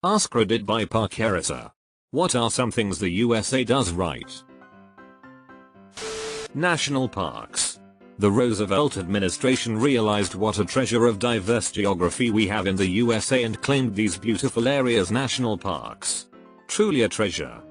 AskReddit by Parkerisa. What are some things the USA does right? National parks. The Roosevelt administration realized what a treasure of diverse geography we have in the USA and claimed these beautiful areas national parks. Truly a treasure.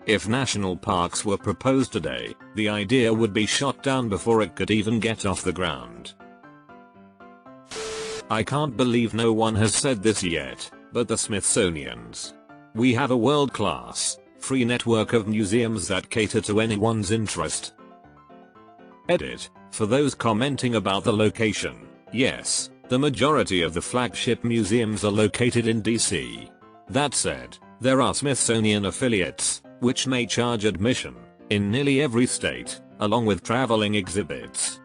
If national parks were proposed today, the idea would be shot down before it could even get off the ground. I can't believe no one has said this yet, but the Smithsonian's. We have a world-class, free network of museums that cater to anyone's interest. Edit. For those commenting about the location, yes, the majority of the flagship museums are located in DC. That said, there are Smithsonian affiliates, which may charge admission, in nearly every state, along with traveling exhibits.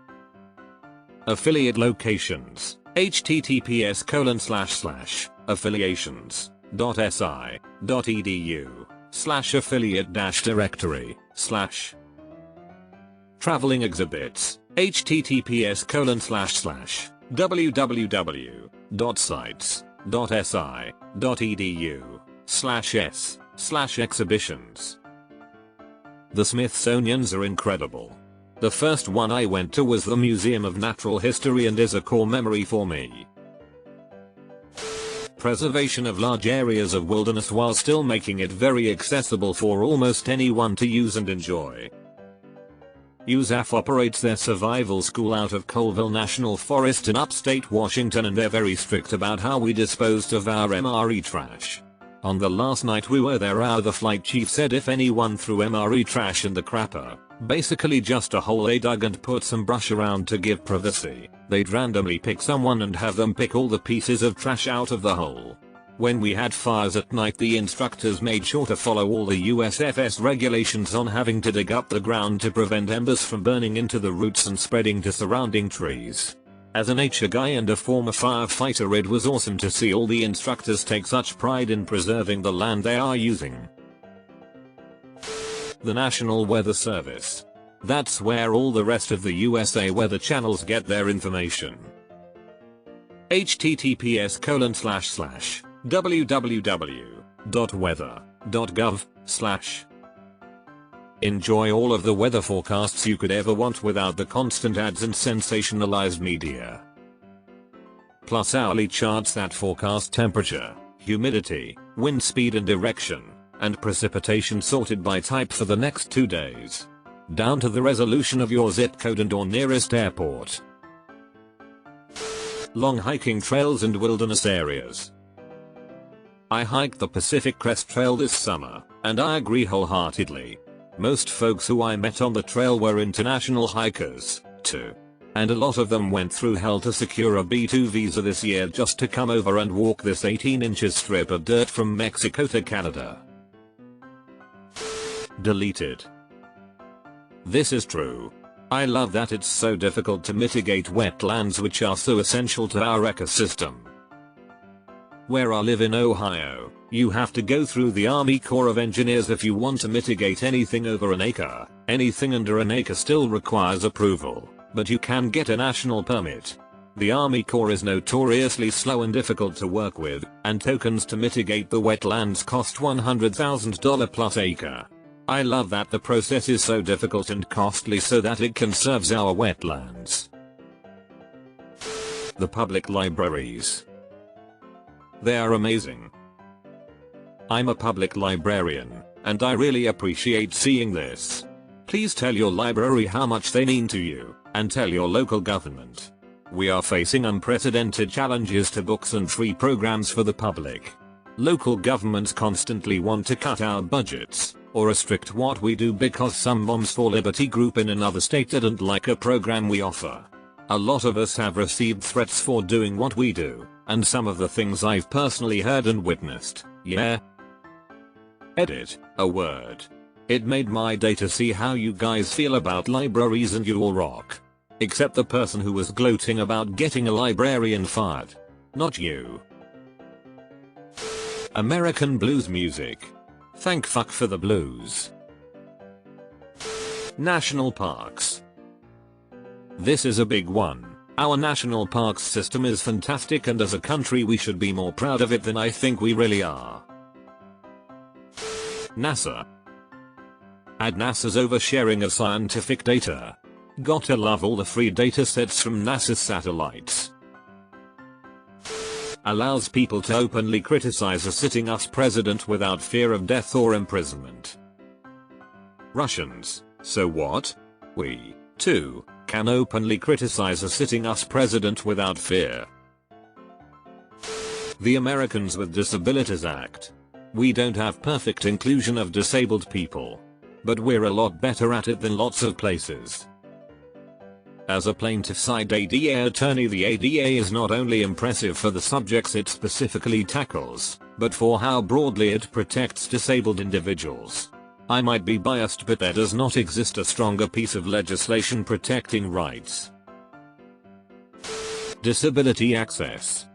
Affiliate locations. https://affiliations.si.edu/affiliate-directory/ Traveling exhibits. https://www.sites.si.edu/s/exhibitions. The Smithsonian's are incredible. The first one I went to was the Museum of Natural History and is a core memory for me. Preservation of large areas of wilderness while still making it very accessible for almost anyone to use and enjoy. USAF operates their survival school out of Colville National Forest in upstate Washington, and they're very strict about how we disposed of our MRE trash. On the last night we were there, the flight chief said if anyone threw MRE trash in the crapper, basically just a hole they dug and put some brush around to give privacy, they'd randomly pick someone and have them pick all the pieces of trash out of the hole. When we had fires at night, the instructors made sure to follow all the USFS regulations on having to dig up the ground to prevent embers from burning into the roots and spreading to surrounding trees. As a nature guy and a former firefighter, it was awesome to see all the instructors take such pride in preserving the land they are using. The National Weather Service. That's where all the rest of the USA weather channels get their information. https://www.weather.gov/. Enjoy all of the weather forecasts you could ever want without the constant ads and sensationalized media. Plus hourly charts that forecast temperature, humidity, wind speed and direction, and precipitation sorted by type for the next 2 days. Down to the resolution of your zip code and or nearest airport. Long hiking trails and wilderness areas. I hiked the Pacific Crest Trail this summer, and I agree wholeheartedly. Most folks who I met on the trail were international hikers, too. And a lot of them went through hell to secure a B2 visa this year just to come over and walk this 18-inch strip of dirt from Mexico to Canada. Deleted. This is true. I love that it's so difficult to mitigate wetlands, which are so essential to our ecosystem. Where I live in Ohio, you have to go through the Army Corps of Engineers if you want to mitigate anything over an acre. Anything under an acre still requires approval, but you can get a national permit. The Army Corps is notoriously slow and difficult to work with, and tokens to mitigate the wetlands cost $100,000 plus acre. I love that the process is so difficult and costly so that it conserves our wetlands. The public libraries. They are amazing. I'm a public librarian, and I really appreciate seeing this. Please tell your library how much they mean to you, and tell your local government. We are facing unprecedented challenges to books and free programs for the public. Local governments constantly want to cut our budgets, or restrict what we do because some Moms for Liberty group in another state didn't like a program we offer. A lot of us have received threats for doing what we do, and some of the things I've personally heard and witnessed, yeah. Edit. A word. It made my day to see how you guys feel about libraries, and you all rock. Except the person who was gloating about getting a librarian fired. Not you. American blues music. Thank fuck for the blues. National parks. This is a big one. Our national parks system is fantastic, and as a country we should be more proud of it than I think we really are. NASA. Ad NASA's oversharing of scientific data. Gotta love all the free datasets from NASA's satellites. Allows people to openly criticize a sitting US president without fear of death or imprisonment. Russians. So what? We, too, can openly criticize a sitting US president without fear. The Americans with Disabilities Act. We don't have perfect inclusion of disabled people, but we're a lot better at it than lots of places. As a plaintiff side ADA attorney, the ADA is not only impressive for the subjects it specifically tackles, but for how broadly it protects disabled individuals. I might be biased, but there does not exist a stronger piece of legislation protecting rights. Disability access.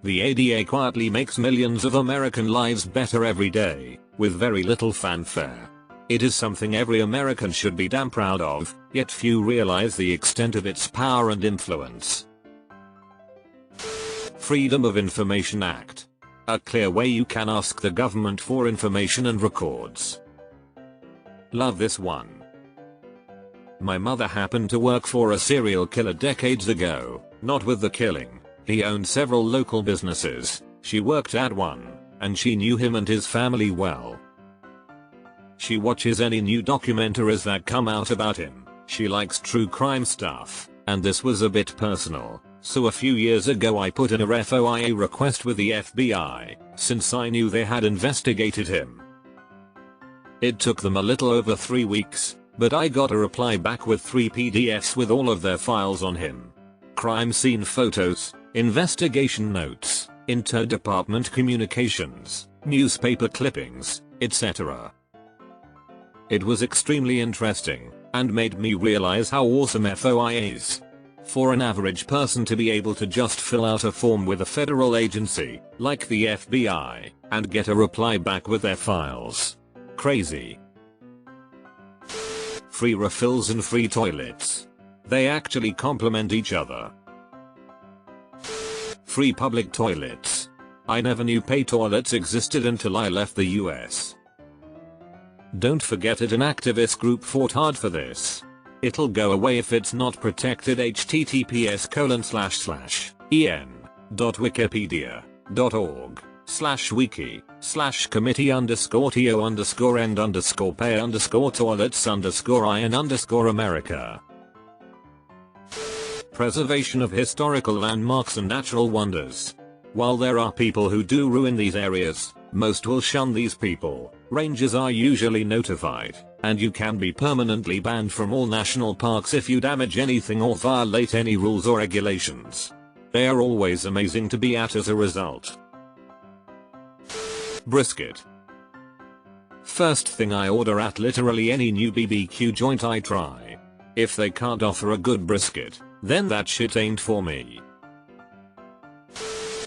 The ADA quietly makes millions of American lives better every day, with very little fanfare. It is something every American should be damn proud of, yet few realize the extent of its power and influence. Freedom of Information Act. A clear way you can ask the government for information and records. Love this one. My mother happened to work for a serial killer decades ago, not with the killing. He owned several local businesses. She worked at one, and she knew him and his family well. She watches any new documentaries that come out about him. She likes true crime stuff, and this was a bit personal, so a few years ago I put in a FOIA request with the FBI, since I knew they had investigated him. It took them a little over 3 weeks, but I got a reply back with 3 PDFs with all of their files on him. Crime scene photos, investigation notes, inter-department communications, newspaper clippings, etc. It was extremely interesting, and made me realize how awesome FOIA is. For an average person to be able to just fill out a form with a federal agency, like the FBI, and get a reply back with their files. Crazy. Free refills and free toilets. They actually complement each other. Free public toilets. I never knew pay toilets existed until I left the US. Don't forget it, an activist group fought hard for this. It'll go away if it's not protected. https://en.wikipedia.org/wiki/committee_to_pay_toilets_in_America. Preservation of historical landmarks and natural wonders. While there are people who do ruin these areas, most will shun these people. Rangers are usually notified, and you can be permanently banned from all national parks if you damage anything or violate any rules or regulations. They are always amazing to be at as a result. Brisket. First thing I order at literally any new BBQ joint I try. If they can't offer a good brisket, then that shit ain't for me.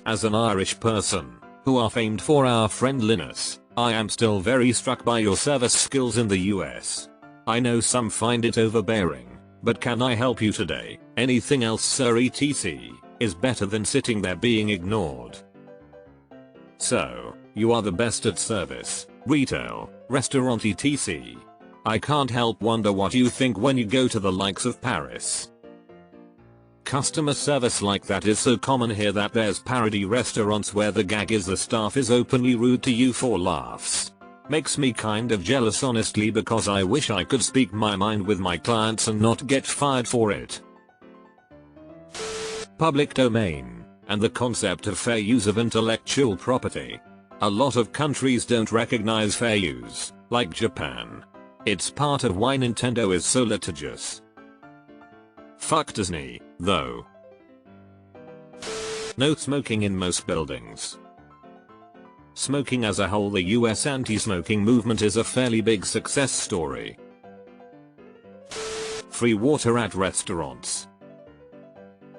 As an Irish person, who are famed for our friendliness, I am still very struck by your service skills in the US. I know some find it overbearing, but can I help you today? Anything else, sir, etc. is better than sitting there being ignored. So, you are the best at service, retail, restaurant, etc. I can't help wonder what you think when you go to the likes of Paris. Customer service like that is so common here that there's parody restaurants where the gag is the staff is openly rude to you for laughs. Makes me kind of jealous honestly, because I wish I could speak my mind with my clients and not get fired for it. Public domain, and the concept of fair use of intellectual property. A lot of countries don't recognize fair use, like Japan. It's part of why Nintendo is so litigious. Fuck Disney, though. No smoking in most buildings. Smoking as a whole, the US anti-smoking movement is a fairly big success story. Free water at restaurants.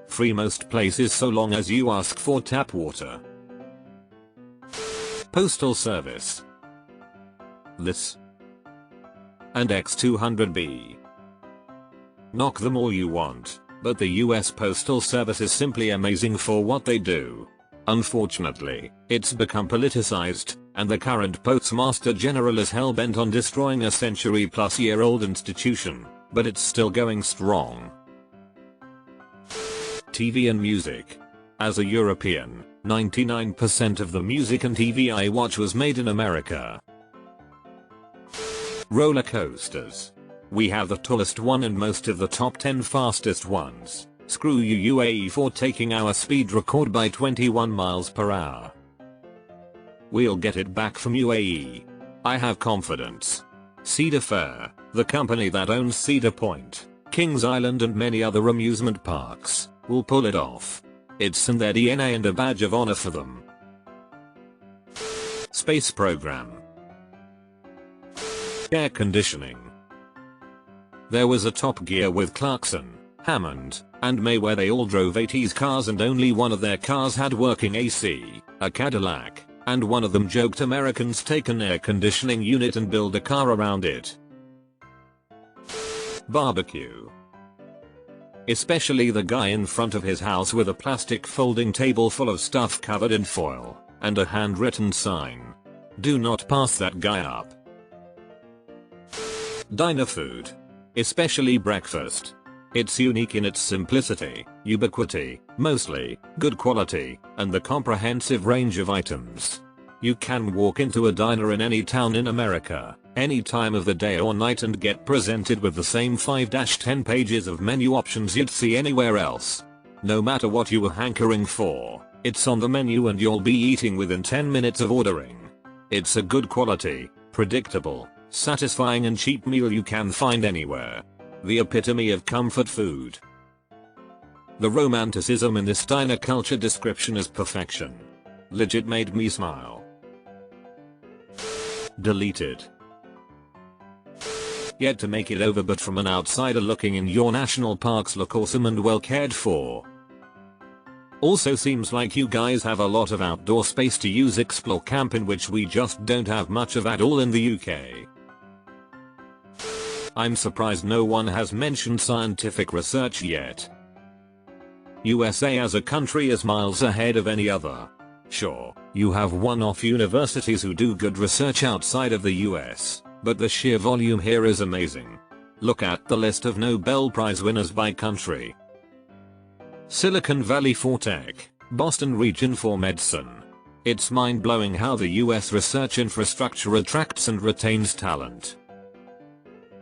Free most places so long as you ask for tap water. Postal service. This. And X200B. Knock them all you want, but the US Postal Service is simply amazing for what they do. Unfortunately, it's become politicized, and the current Postmaster General is hell-bent on destroying a century-plus-year-old institution, but it's still going strong. TV and music. As a European, 99% of the music and TV I watch was made in America. Roller coasters. We have the tallest one and most of the top 10 fastest ones. Screw you UAE for taking our speed record by 21 miles per hour. We'll get it back from UAE. I have confidence. Cedar Fair, the company that owns Cedar Point, Kings Island and many other amusement parks, will pull it off. It's in their DNA and a badge of honor for them. Space program. Air conditioning. There was a Top Gear with Clarkson, Hammond, and May where they all drove 80s cars and only one of their cars had working AC, a Cadillac, and one of them joked Americans take an air conditioning unit and build a car around it. Barbecue. Especially the guy in front of his house with a plastic folding table full of stuff covered in foil, and a handwritten sign. Do not pass that guy up. Diner food. Especially breakfast. It's unique in its simplicity, ubiquity, mostly good quality, and the comprehensive range of items. You can walk into a diner in any town in America, any time of the day or night and get presented with the same 5-10 pages of menu options you'd see anywhere else. No matter what you were hankering for, it's on the menu and you'll be eating within 10 minutes of ordering. It's a good quality, predictable, satisfying and cheap meal you can find anywhere. The epitome of comfort food. The romanticism in this diner culture description is perfection. Legit made me smile. Deleted. Yet to make it over, but from an outsider looking in, your national parks look awesome and well cared for. Also seems like you guys have a lot of outdoor space to use, explore, camp, in which we just don't have much of at all in the UK. I'm surprised no one has mentioned scientific research yet. USA as a country is miles ahead of any other. Sure, you have one-off universities who do good research outside of the US, but the sheer volume here is amazing. Look at the list of Nobel Prize winners by country. Silicon Valley for tech, Boston region for medicine. It's mind-blowing how the US research infrastructure attracts and retains talent.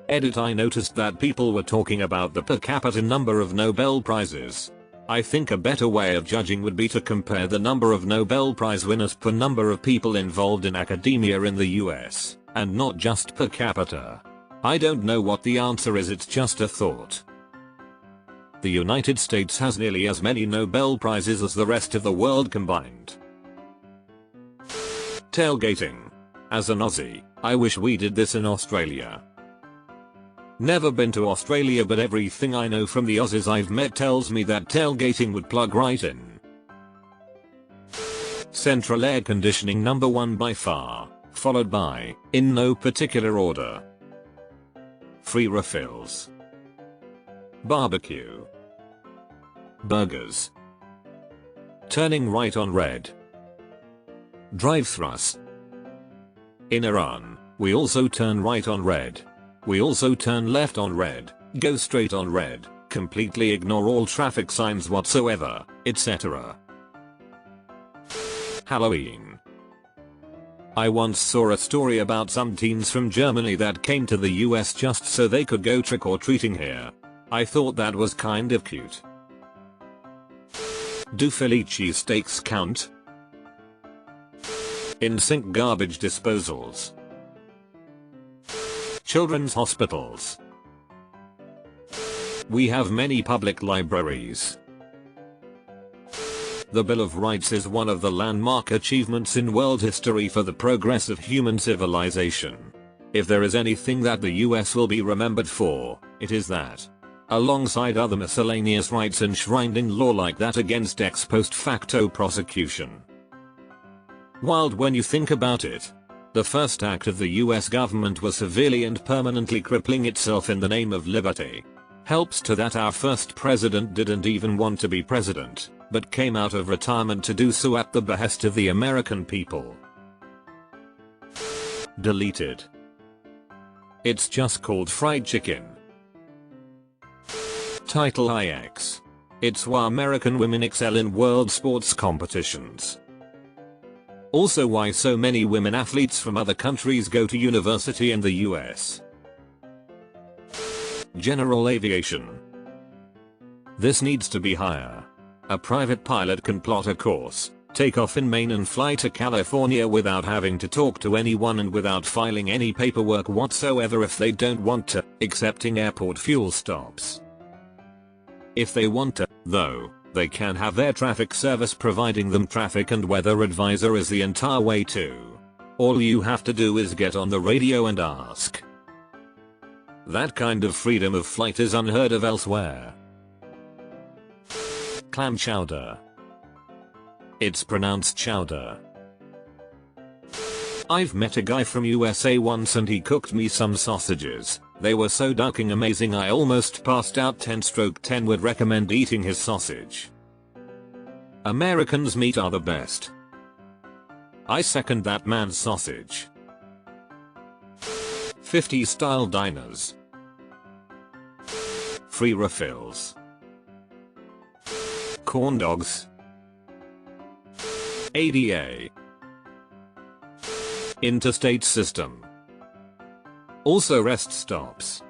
Edit. I noticed that people were talking about the per capita number of Nobel Prizes. I think a better way of judging would be to compare the number of Nobel Prize winners per number of people involved in academia in the US, and not just per capita. I don't know what the answer is, it's just a thought. The United States has nearly as many Nobel Prizes as the rest of the world combined. Tailgating. As an Aussie, I wish we did this in Australia. Never been to Australia, but everything I know from the Aussies I've met tells me that tailgating would plug right in. Central air conditioning number 1 by far, followed by, in no particular order, free refills, barbecue, burgers, turning right on red, drive-thrus. In Iran, we also turn right on red. We also turn left on red, go straight on red, completely ignore all traffic signs whatsoever, etc. Halloween. I once saw a story about some teens from Germany that came to the US just so they could go trick-or-treating here. I thought that was kind of cute. Do Philly cheesesteaks count? In-sink garbage disposals. Children's hospitals. We have many public libraries. The Bill of Rights is one of the landmark achievements in world history for the progress of human civilization. If there is anything that the US will be remembered for, it is that. Alongside other miscellaneous rights enshrined in law like that against ex post facto prosecution. Wild when you think about it. The first act of the US government was severely and permanently crippling itself in the name of liberty. Helps to that our first president didn't even want to be president, but came out of retirement to do so at the behest of the American people. Deleted. It's just called fried chicken. Title IX. It's why American women excel in world sports competitions. Also why so many women athletes from other countries go to university in the US. General aviation. This needs to be higher. A private pilot can plot a course, take off in Maine and fly to California without having to talk to anyone and without filing any paperwork whatsoever if they don't want to, excepting airport fuel stops. If they want to, though, they can have air traffic service providing them traffic and weather advisories the entire way too. All you have to do is get on the radio and ask. That kind of freedom of flight is unheard of elsewhere. Clam chowder. It's pronounced chowder. I've met a guy from USA once and he cooked me some sausages. They were so ducking amazing I almost passed out. 10/10 would recommend eating his sausage. Americans' meat are the best. I second that man's sausage. 50s style diners. Free refills. Corn dogs. ADA. Interstate system. Also rest stops.